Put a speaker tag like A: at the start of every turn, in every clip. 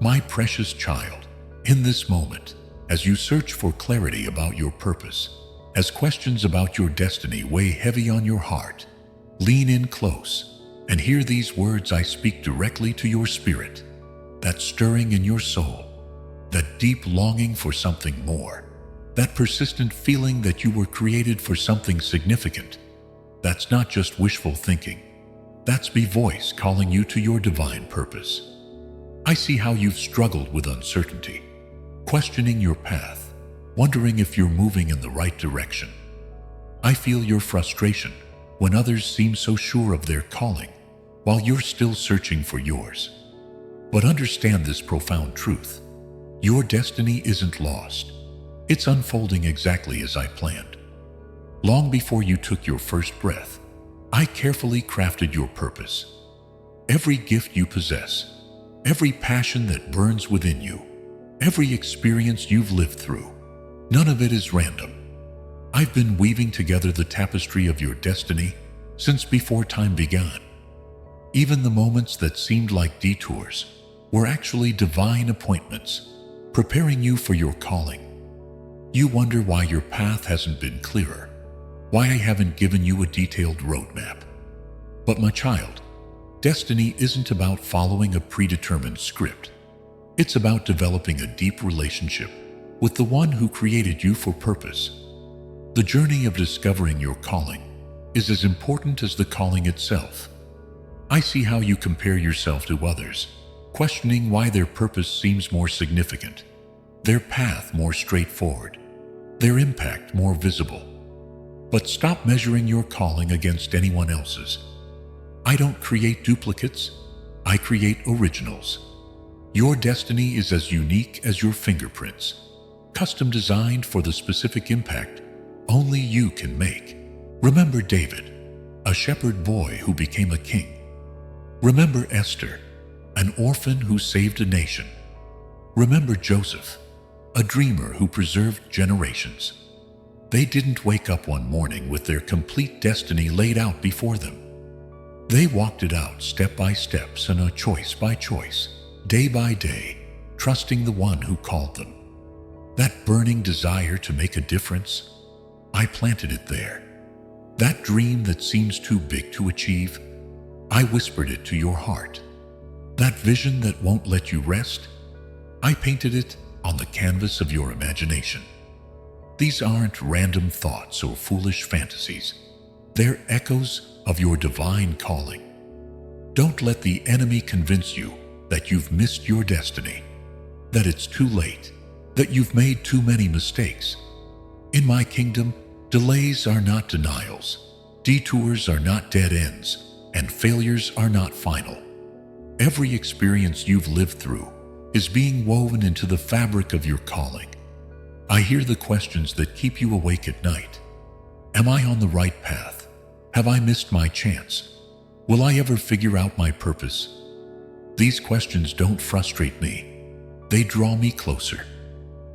A: My precious child, in this moment, as you search for clarity about your purpose, as questions about your destiny weigh heavy on your heart, lean in close and hear these words I speak directly to your spirit, that stirring in your soul, that deep longing for something more, that persistent feeling that you were created for something significant. That's not just wishful thinking. That's my voice calling you to your divine purpose. I see how you've struggled with uncertainty, questioning your path, wondering if you're moving in the right direction. I feel your frustration when others seem so sure of their calling, while you're still searching for yours. But understand this profound truth. Your destiny isn't lost. It's unfolding exactly as I planned. Long before you took your first breath, I carefully crafted your purpose. Every gift you possess, every passion that burns within you, every experience you've lived through, none of it is random. I've been weaving together the tapestry of your destiny since before time began. Even the moments that seemed like detours were actually divine appointments, preparing you for your calling. You wonder why your path hasn't been clearer, why I haven't given you a detailed roadmap. But my child, destiny isn't about following a predetermined script. It's about developing a deep relationship with the one who created you for purpose. The journey of discovering your calling is as important as the calling itself. I see how you compare yourself to others, questioning why their purpose seems more significant, their path more straightforward, their impact more visible. But stop measuring your calling against anyone else's. I don't create duplicates, I create originals. Your destiny is as unique as your fingerprints, custom designed for the specific impact only you can make. Remember David, a shepherd boy who became a king. Remember Esther, an orphan who saved a nation. Remember Joseph, a dreamer who preserved generations. They didn't wake up one morning with their complete destiny laid out before them. They walked it out step by step and choice by choice, day by day, trusting the one who called them. That burning desire to make a difference, I planted it there. That dream that seems too big to achieve, I whispered it to your heart. That vision that won't let you rest, I painted it on the canvas of your imagination. These aren't random thoughts or foolish fantasies. They're echoes of your divine calling. Don't let the enemy convince you that you've missed your destiny, that it's too late, that you've made too many mistakes. In my kingdom, delays are not denials, detours are not dead ends, and failures are not final. Every experience you've lived through is being woven into the fabric of your calling. I hear the questions that keep you awake at night. Am I on the right path? Have I missed my chance? Will I ever figure out my purpose? These questions don't frustrate me. They draw me closer.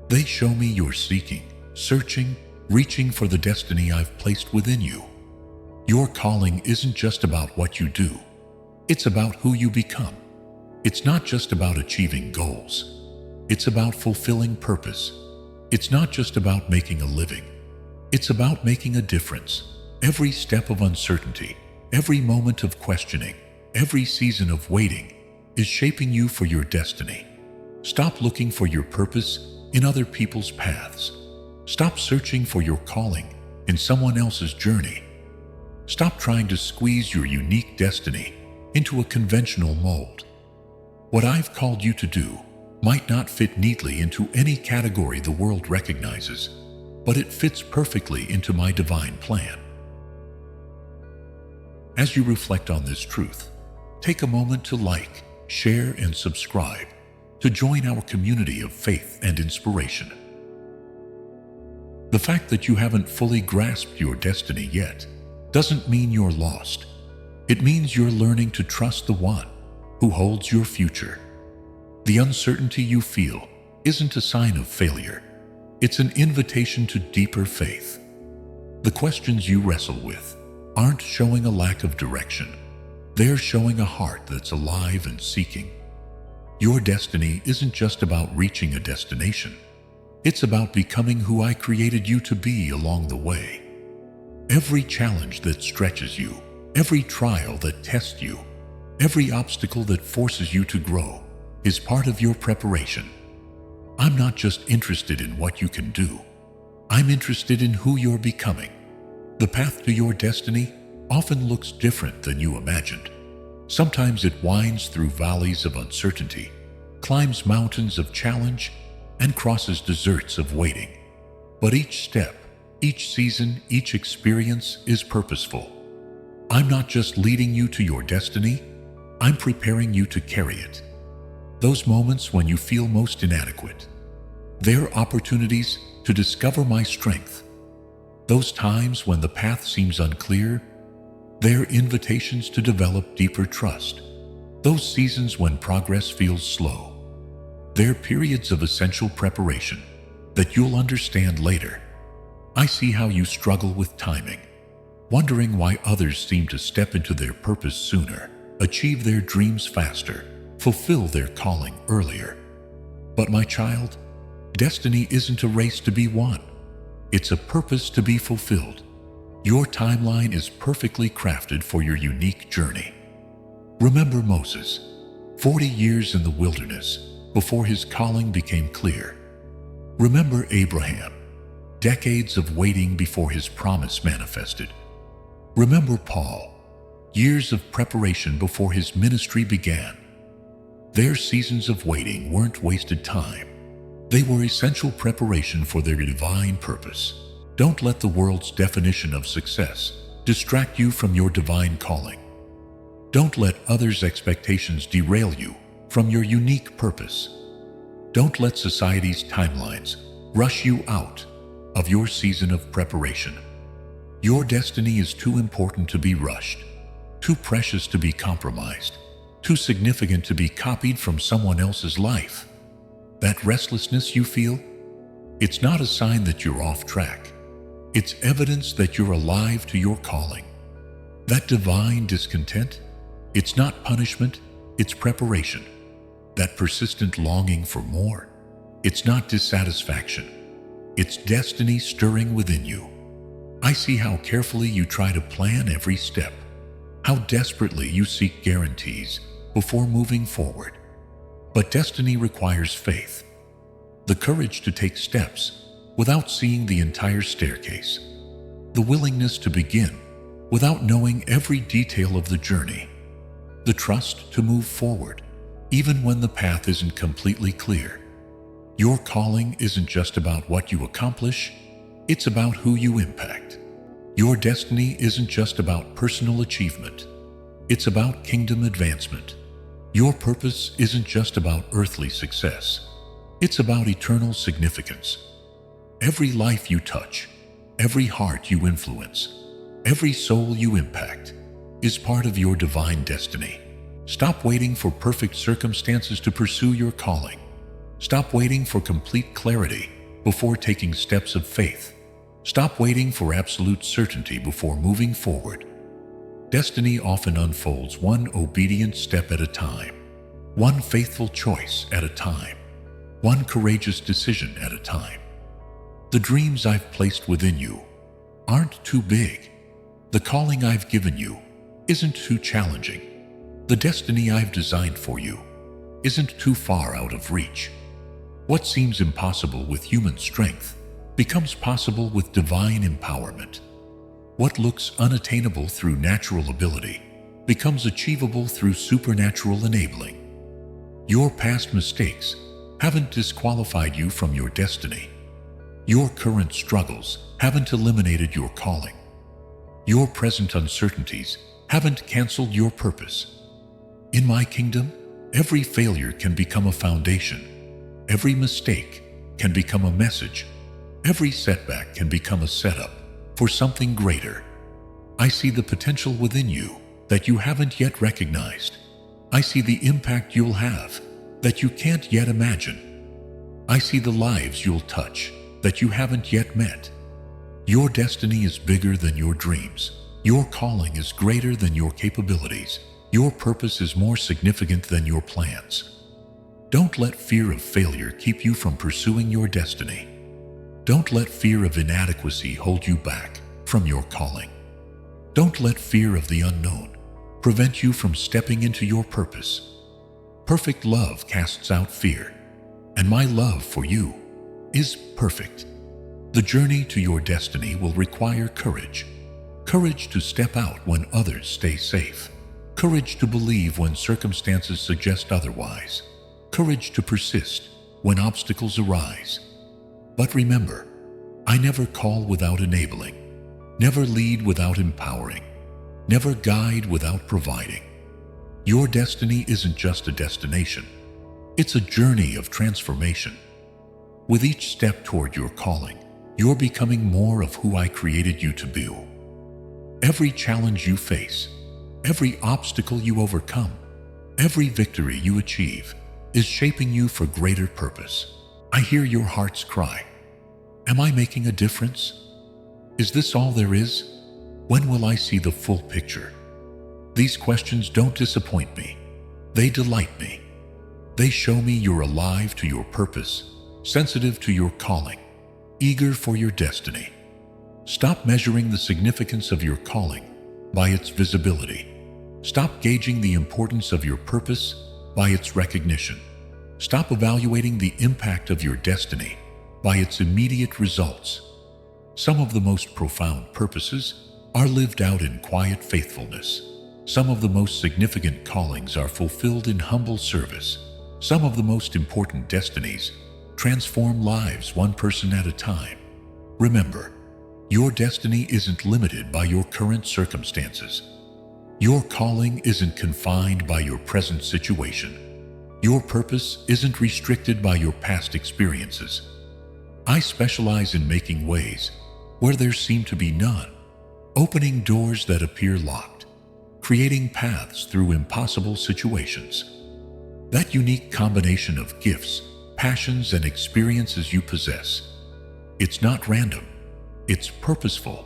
A: They show me you're seeking, searching, reaching for the destiny I've placed within you. Your calling isn't just about what you do. It's about who you become. It's not just about achieving goals. It's about fulfilling purpose. It's not just about making a living. It's about making a difference. Every step of uncertainty, every moment of questioning, every season of waiting is shaping you for your destiny. Stop looking for your purpose in other people's paths. Stop searching for your calling in someone else's journey. Stop trying to squeeze your unique destiny into a conventional mold. What I've called you to do might not fit neatly into any category the world recognizes, but it fits perfectly into my divine plan. As you reflect on this truth, take a moment to like, share, and subscribe to join our community of faith and inspiration. The fact that you haven't fully grasped your destiny yet doesn't mean you're lost. It means you're learning to trust the one who holds your future. The uncertainty you feel isn't a sign of failure. It's an invitation to deeper faith. The questions you wrestle with aren't showing a lack of direction. They're showing a heart that's alive and seeking. Your destiny isn't just about reaching a destination. It's about becoming who I created you to be along the way. Every challenge that stretches you, every trial that tests you, every obstacle that forces you to grow is part of your preparation. I'm not just interested in what you can do. I'm interested in who you're becoming. The path to your destiny often looks different than you imagined. Sometimes it winds through valleys of uncertainty, climbs mountains of challenge, and crosses deserts of waiting. But each step, each season, each experience is purposeful. I'm not just leading you to your destiny, I'm preparing you to carry it. Those moments when you feel most inadequate, they're opportunities to discover my strength. Those times when the path seems unclear, they're invitations to develop deeper trust. Those seasons when progress feels slow, they're periods of essential preparation that you'll understand later. I see how you struggle with timing, wondering why others seem to step into their purpose sooner, achieve their dreams faster, fulfill their calling earlier. But my child, destiny isn't a race to be won. It's a purpose to be fulfilled. Your timeline is perfectly crafted for your unique journey. Remember Moses, 40 years in the wilderness before his calling became clear. Remember Abraham, decades of waiting before his promise manifested. Remember Paul, years of preparation before his ministry began. Their seasons of waiting weren't wasted time. They were essential preparation for their divine purpose. Don't let the world's definition of success distract you from your divine calling. Don't let others' expectations derail you from your unique purpose. Don't let society's timelines rush you out of your season of preparation. Your destiny is too important to be rushed, too precious to be compromised, too significant to be copied from someone else's life. That restlessness you feel, it's not a sign that you're off track. It's evidence that you're alive to your calling. That divine discontent, it's not punishment, it's preparation. That persistent longing for more, it's not dissatisfaction. It's destiny stirring within you. I see how carefully you try to plan every step, how desperately you seek guarantees before moving forward. But destiny requires faith, the courage to take steps without seeing the entire staircase, the willingness to begin without knowing every detail of the journey, the trust to move forward even when the path isn't completely clear. Your calling isn't just about what you accomplish, it's about who you impact. Your destiny isn't just about personal achievement, it's about kingdom advancement. Your purpose isn't just about earthly success, it's about eternal significance. Every life you touch, every heart you influence, every soul you impact is part of your divine destiny. Stop waiting for perfect circumstances to pursue your calling. Stop waiting for complete clarity before taking steps of faith. Stop waiting for absolute certainty before moving forward. Destiny often unfolds one obedient step at a time, one faithful choice at a time, one courageous decision at a time. The dreams I've placed within you aren't too big. The calling I've given you isn't too challenging. The destiny I've designed for you isn't too far out of reach. What seems impossible with human strength becomes possible with divine empowerment. What looks unattainable through natural ability becomes achievable through supernatural enabling. Your past mistakes haven't disqualified you from your destiny. Your current struggles haven't eliminated your calling. Your present uncertainties haven't canceled your purpose. In my kingdom, every failure can become a foundation. Every mistake can become a message. Every setback can become a setup for something greater. I see the potential within you that you haven't yet recognized. I see the impact you'll have that you can't yet imagine. I see the lives you'll touch that you haven't yet met. Your destiny is bigger than your dreams. Your calling is greater than your capabilities. Your purpose is more significant than your plans. Don't let fear of failure keep you from pursuing your destiny. Don't let fear of inadequacy hold you back from your calling. Don't let fear of the unknown prevent you from stepping into your purpose. Perfect love casts out fear, and my love for you is perfect. The journey to your destiny will require courage. Courage to step out when others stay safe. Courage to believe when circumstances suggest otherwise. Courage to persist when obstacles arise. But remember, I never call without enabling, never lead without empowering, never guide without providing. Your destiny isn't just a destination. It's a journey of transformation. With each step toward your calling, you're becoming more of who I created you to be. Every challenge you face, every obstacle you overcome, every victory you achieve is shaping you for greater purpose. I hear your heart's cry. Am I making a difference? Is this all there is? When will I see the full picture? These questions don't disappoint me. They delight me. They show me you're alive to your purpose, sensitive to your calling, eager for your destiny. Stop measuring the significance of your calling by its visibility. Stop gauging the importance of your purpose by its recognition. Stop evaluating the impact of your destiny by its immediate results. Some of the most profound purposes are lived out in quiet faithfulness. Some of the most significant callings are fulfilled in humble service. Some of the most important destinies transform lives one person at a time. Remember, your destiny isn't limited by your current circumstances. Your calling isn't confined by your present situation. Your purpose isn't restricted by your past experiences. I specialize in making ways where there seem to be none, opening doors that appear locked, creating paths through impossible situations. That unique combination of gifts, passions, and experiences you possess, it's not random, it's purposeful.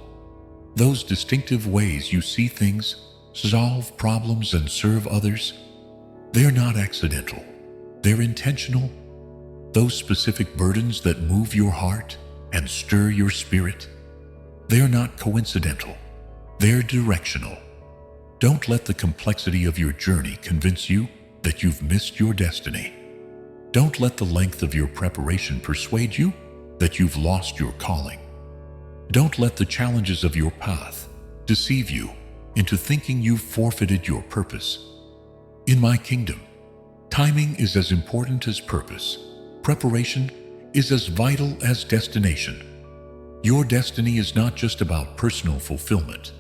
A: Those distinctive ways you see things, solve problems, and serve others, they're not accidental, they're intentional. Those specific burdens that move your heart and stir your spirit, they're not coincidental, they're directional. Don't let the complexity of your journey convince you that you've missed your destiny. Don't let the length of your preparation persuade you that you've lost your calling. Don't let the challenges of your path deceive you into thinking you've forfeited your purpose. In my kingdom, timing is as important as purpose. Preparation is as vital as destination. Your destiny is not just about personal fulfillment.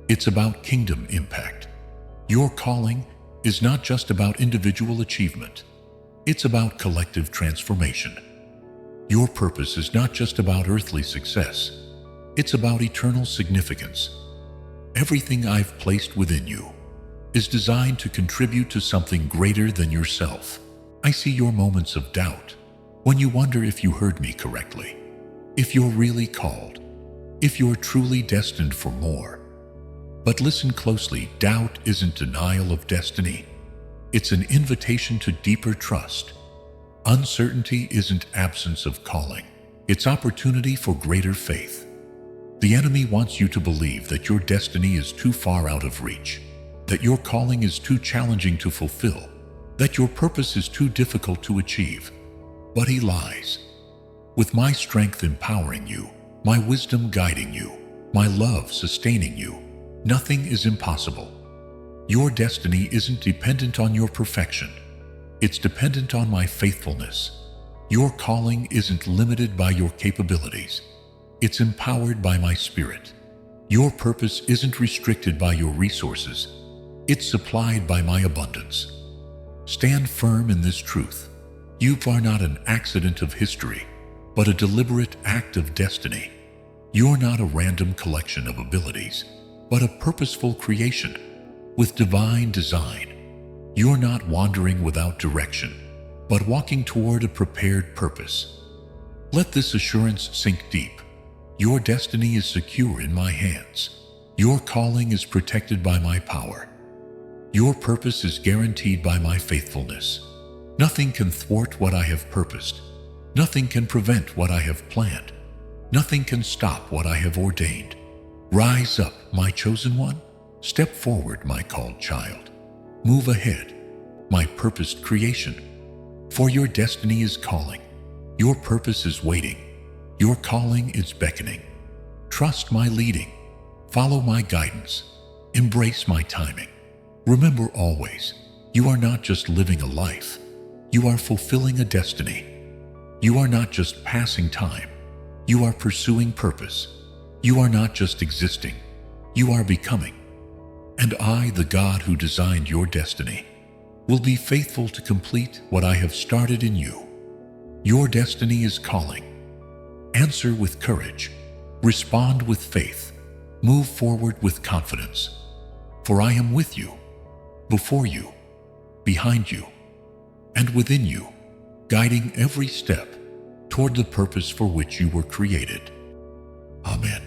A: It's about kingdom impact. Your calling is not just about individual achievement. It's about collective transformation. Your purpose is not just about earthly success. It's about eternal significance. Everything I've placed within you is designed to contribute to something greater than yourself. I see your moments of doubt, when you wonder if you heard me correctly, if you're really called, if you're truly destined for more. But listen closely, doubt isn't denial of destiny. It's an invitation to deeper trust. Uncertainty isn't absence of calling. It's opportunity for greater faith. The enemy wants you to believe that your destiny is too far out of reach, that your calling is too challenging to fulfill, that your purpose is too difficult to achieve. But he lies. With my strength empowering you, my wisdom guiding you, my love sustaining you, nothing is impossible. Your destiny isn't dependent on your perfection. It's dependent on my faithfulness. Your calling isn't limited by your capabilities. It's empowered by my spirit. Your purpose isn't restricted by your resources. It's supplied by my abundance. Stand firm in this truth. You are not an accident of history, but a deliberate act of destiny. You're not a random collection of abilities, but a purposeful creation with divine design. You're not wandering without direction, but walking toward a prepared purpose. Let this assurance sink deep. Your destiny is secure in my hands. Your calling is protected by my power. Your purpose is guaranteed by my faithfulness. Nothing can thwart what I have purposed. Nothing can prevent what I have planned. Nothing can stop what I have ordained. Rise up, my chosen one. Step forward, my called child. Move ahead, my purposed creation. For your destiny is calling. Your purpose is waiting. Your calling is beckoning. Trust my leading. Follow my guidance. Embrace my timing. Remember always, you are not just living a life. You are fulfilling a destiny. You are not just passing time. You are pursuing purpose. You are not just existing. You are becoming. And I, the God who designed your destiny, will be faithful to complete what I have started in you. Your destiny is calling. Answer with courage. Respond with faith. Move forward with confidence. For I am with you, before you, behind you, and within you, guiding every step toward the purpose for which you were created. Amen.